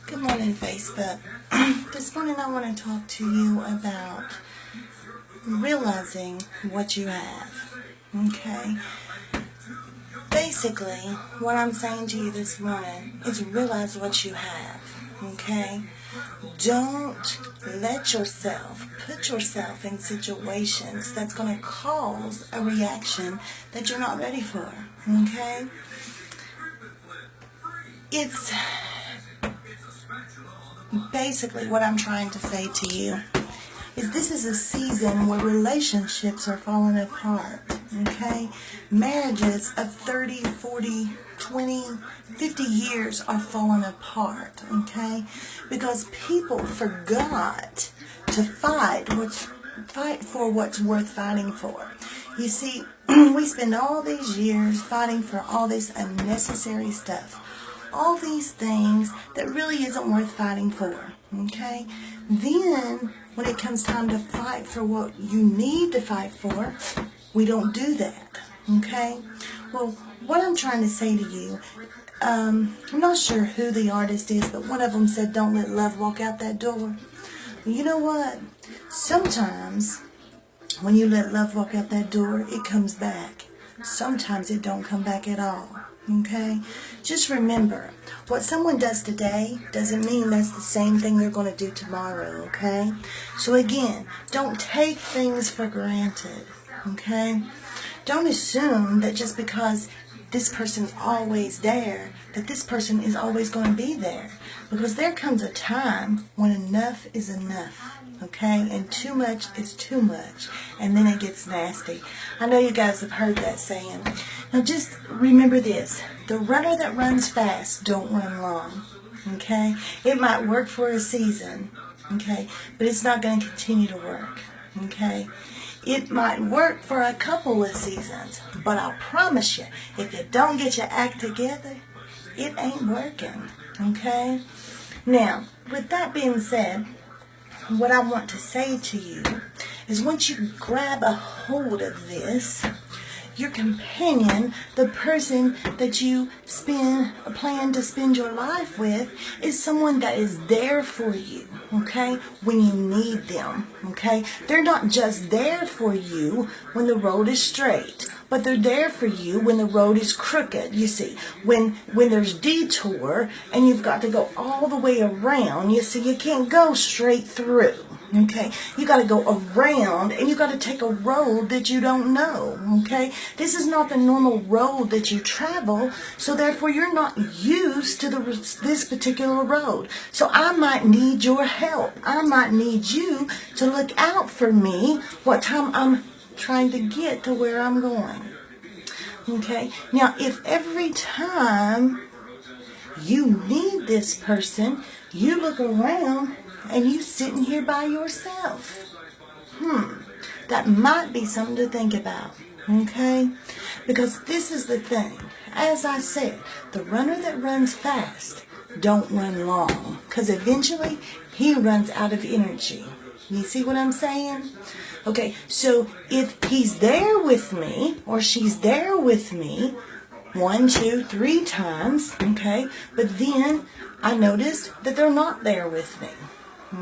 Good morning, Facebook. This morning I want to talk to you about realizing what you have. Okay? Basically, what I'm saying to you this morning is realize what you have. Okay? Don't let yourself put yourself in situations that's going to cause a reaction that you're not ready for. Okay? It's basically what I'm trying to say to you is this is a season where relationships are falling apart, okay? Marriages of 30, 40, 20, 50 years are falling apart, okay? Because people forgot to fight for what's worth fighting for. You see, we spend all these years fighting for all this unnecessary stuff. All these things that really isn't worth fighting for, okay? Then, when it comes time to fight for what you need to fight for, we don't do that, okay? Well, what I'm trying to say to you, I'm not sure who the artist is, but one of them said, "Don't let love walk out that door." Well, you know what? Sometimes, when you let love walk out that door, it comes back. Sometimes it don't come back at all. Okay? Just remember, what someone does today doesn't mean that's the same thing they're going to do tomorrow, okay? So again, don't take things for granted, okay? Don't assume that just because this person's always there, that this person is always going to be there. Because there comes a time when enough is enough, okay? And too much is too much. And then it gets nasty. I know you guys have heard that saying. Now just remember this. The runner that runs fast don't run long, okay? It might work for a season, okay? But it's not going to continue to work, okay? It might work for a couple of seasons, but I promise you, if you don't get your act together, it ain't working, okay? Now, with that being said, what I want to say to you is once you grab a hold of this, your companion, the person that you plan to spend your life with, is someone that is there for you, okay, when you need them, okay? They're not just there for you when the road is straight, but they're there for you when the road is crooked, you see. When there's detour and you've got to go all the way around, you see, you can't go straight through. Okay, you got to go around and you got to take a road that you don't know, okay? This is not the normal road that you travel, so therefore you're not used to this particular road. So I might need your help. I might need you to look out for me what time I'm trying to get to where I'm going. Okay, now if every time you need this person, you look around and you sitting here by yourself, that might be something to think about, okay? Because this is the thing. As I said, the runner that runs fast don't run long, because eventually he runs out of energy. You see what I'm saying? Okay, so if he's there with me, or she's there with me, 1, 2, 3 times, okay, but then I notice that they're not there with me,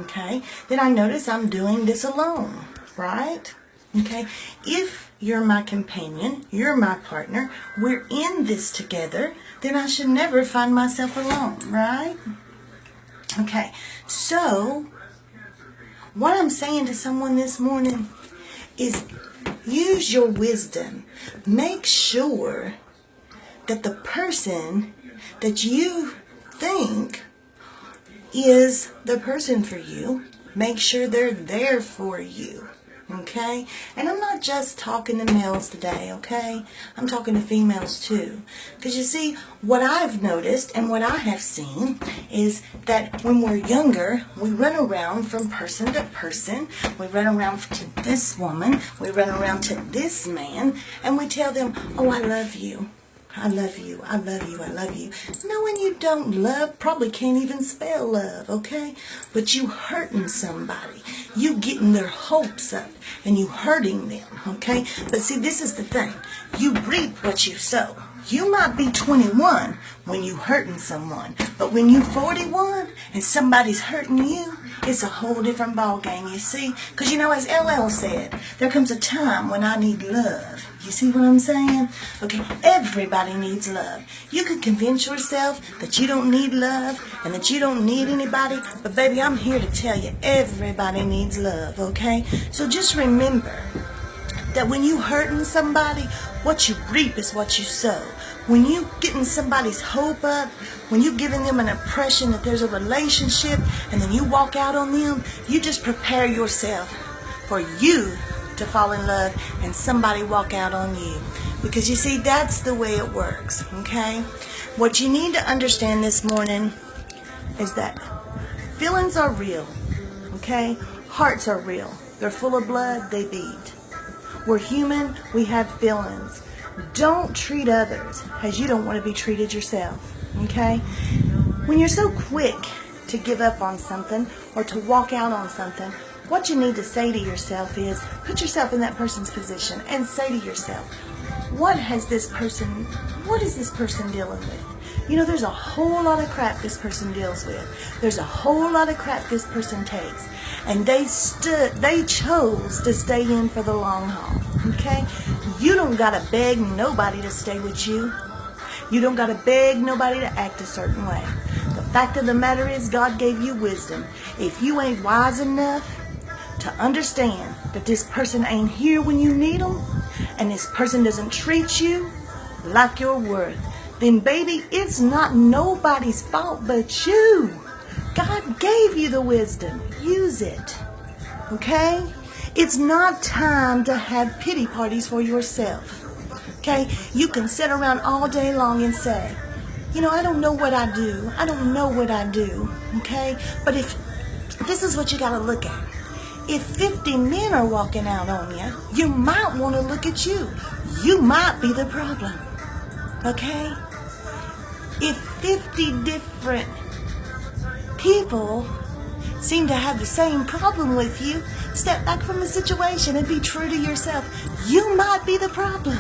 okay, then I notice I'm doing this alone, right? Okay, if you're my companion, you're my partner, we're in this together, then I should never find myself alone, right? Okay, so what I'm saying to someone this morning is use your wisdom. Make sure that the person that you think is the person for you, make sure they're there for you, okay? And I'm not just talking to males today, okay? I'm talking to females too. Because you see, what I've noticed and what I have seen is that when we're younger, we run around from person to person. We run around to this woman. We run around to this man. And we tell them, "Oh, I love you. I love you, I love you, I love you." Knowing you don't love, probably can't even spell love, okay? But you hurting somebody. You getting their hopes up and you hurting them, okay? But see, this is the thing. You reap what you sow. You might be 21 when you hurting someone, but when you 41 and somebody's hurting you, it's a whole different ball game, you see? Because as LL said, there comes a time when I need love. You see what I'm saying? Okay, everybody needs love. You can convince yourself that you don't need love and that you don't need anybody, but baby, I'm here to tell you, everybody needs love, okay? So just remember that when you hurting somebody, what you reap is what you sow. When you getting somebody's hope up, when you giving them an impression that there's a relationship, and then you walk out on them, you just prepare yourself for you to fall in love and somebody walk out on you. Because you see, that's the way it works, okay? What you need to understand this morning is that feelings are real, okay? Hearts are real. They're full of blood, they beat. We're human, we have feelings. Don't treat others as you don't want to be treated yourself, okay? When you're so quick to give up on something or to walk out on something, what you need to say to yourself is, put yourself in that person's position and say to yourself, what is this person dealing with? There's a whole lot of crap this person deals with. There's a whole lot of crap this person takes. And they chose to stay in for the long haul, okay? You don't got to beg nobody to stay with you. You don't got to beg nobody to act a certain way. The fact of the matter is, God gave you wisdom. If you ain't wise enough to understand that this person ain't here when you need them, and this person doesn't treat you like you're worth, then baby, it's not nobody's fault but you. God gave you the wisdom. Use it. Okay? It's not time to have pity parties for yourself. Okay? You can sit around all day long and say, I don't know what I do. I don't know what I do. Okay? But if this is what you got to look at. If 50 men are walking out on you, you might want to look at you. You might be the problem. Okay? If 50 different people seem to have the same problem with you, step back from the situation and be true to yourself. You might be the problem.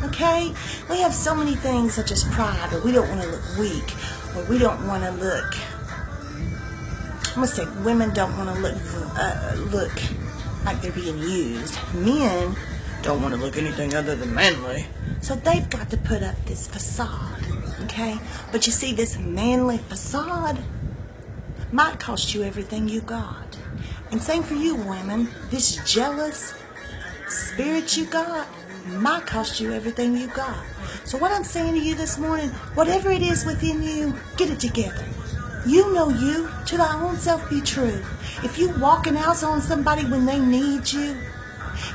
Okay? We have so many things such as pride, or we don't want to look weak, or we don't want to look, I'm going to say women don't want to look like they're being used. Men don't want to look anything other than manly. So they've got to put up this facade, okay? But you see, this manly facade might cost you everything you got. And same for you, women. This jealous spirit you got might cost you everything you got. So what I'm saying to you this morning, whatever it is within you, get it together. You know you. To thy own self be true. If you walking out on somebody when they need you,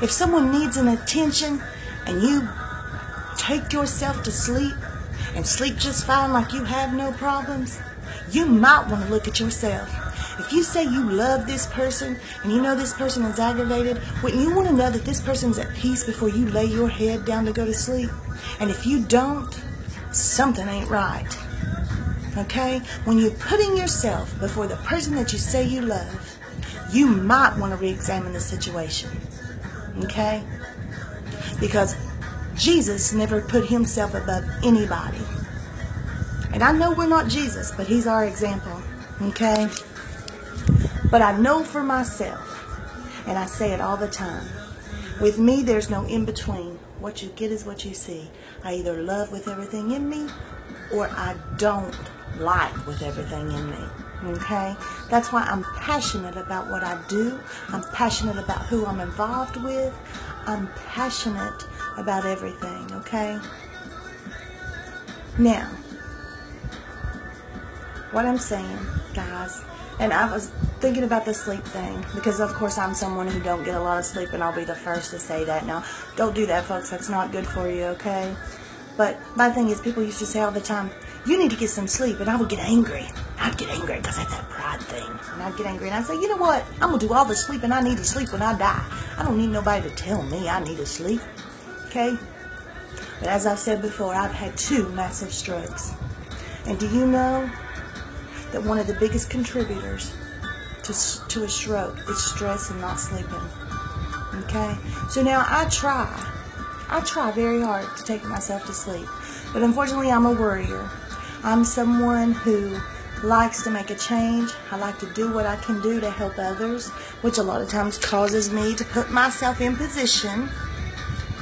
if someone needs an attention and you take yourself to sleep and sleep just fine like you have no problems, you might want to look at yourself. If you say you love this person and you know this person is aggravated, wouldn't you want to know that this person's at peace before you lay your head down to go to sleep? And if you don't, something ain't right. Okay? When you're putting yourself before the person that you say you love, you might want to re-examine the situation. Okay? Because Jesus never put himself above anybody. And I know we're not Jesus, but he's our example. Okay? But I know for myself, and I say it all the time, with me there's no in-between. What you get is what you see. I either love with everything in me, or I don't like with everything in me. Okay? That's why I'm passionate about what I do. I'm passionate about who I'm involved with. I'm passionate about everything. Okay? Now, what I'm saying, guys, and I was thinking about the sleep thing, because of course I'm someone who don't get a lot of sleep, and I'll be the first to say that. Now, don't do that, folks. That's not good for you, okay? But my thing is, people used to say all the time, you need to get some sleep, and I would get angry. I'd get angry because that's that pride thing. And I'd get angry, and I'd say, you know what? I'm going to do all the sleeping I need to sleep when I die. I don't need nobody to tell me I need to sleep, okay? But as I've said before, I've had 2 massive strokes. And do you know that one of the biggest contributors to a stroke is stress and not sleeping? Okay? So now I try very hard to take myself to sleep. But unfortunately, I'm a worrier. I'm someone who likes to make a change. I like to do what I can do to help others, which a lot of times causes me to put myself in position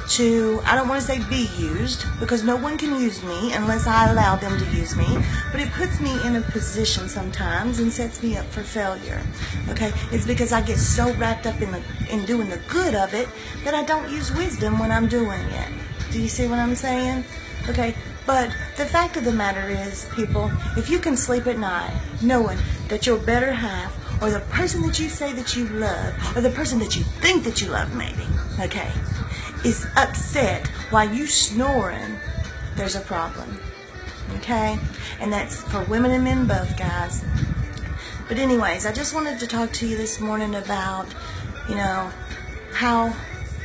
to, I don't want to say be used, because no one can use me unless I allow them to use me, but it puts me in a position sometimes and sets me up for failure. Okay, it's because I get so wrapped up in doing the good of it that I don't use wisdom when I'm doing it. Do you see what I'm saying? Okay, but the fact of the matter is, people, if you can sleep at night knowing that your better half, or the person that you say that you love, or the person that you think that you love maybe, okay, is upset while you snoring, there's a problem. Okay? And that's for women and men both, guys. But anyways, I just wanted to talk to you this morning about,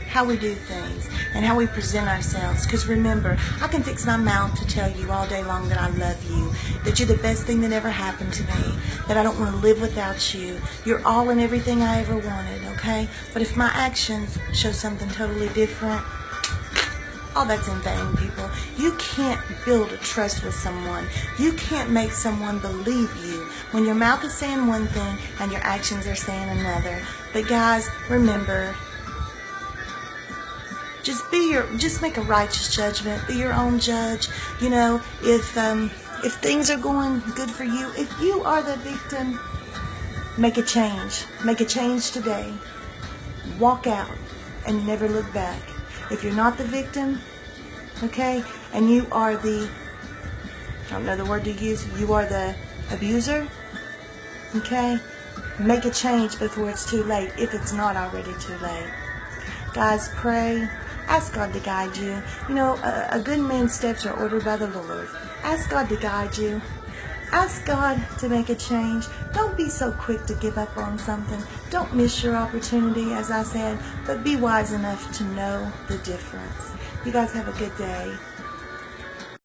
how we do things and how we present ourselves. Because remember, I can fix my mouth to tell you all day long that I love you, that you're the best thing that ever happened to me, that I don't want to live without you. You're all and everything I ever wanted, okay? But if my actions show something totally different, all that's in vain, people. You can't build a trust with someone. You can't make someone believe you when your mouth is saying one thing and your actions are saying another. But guys, remember, just make a righteous judgment. Be your own judge. If things are going good for you, if you are the victim, make a change. Make a change today. Walk out and never look back. If you're not the victim, okay, and you are I don't know the word to use, you are the abuser, okay, make a change before it's too late, if it's not already too late. Guys, pray. Ask God to guide you. A good man's steps are ordered by the Lord. Ask God to guide you. Ask God to make a change. Don't be so quick to give up on something. Don't miss your opportunity, as I said, but be wise enough to know the difference. You guys have a good day.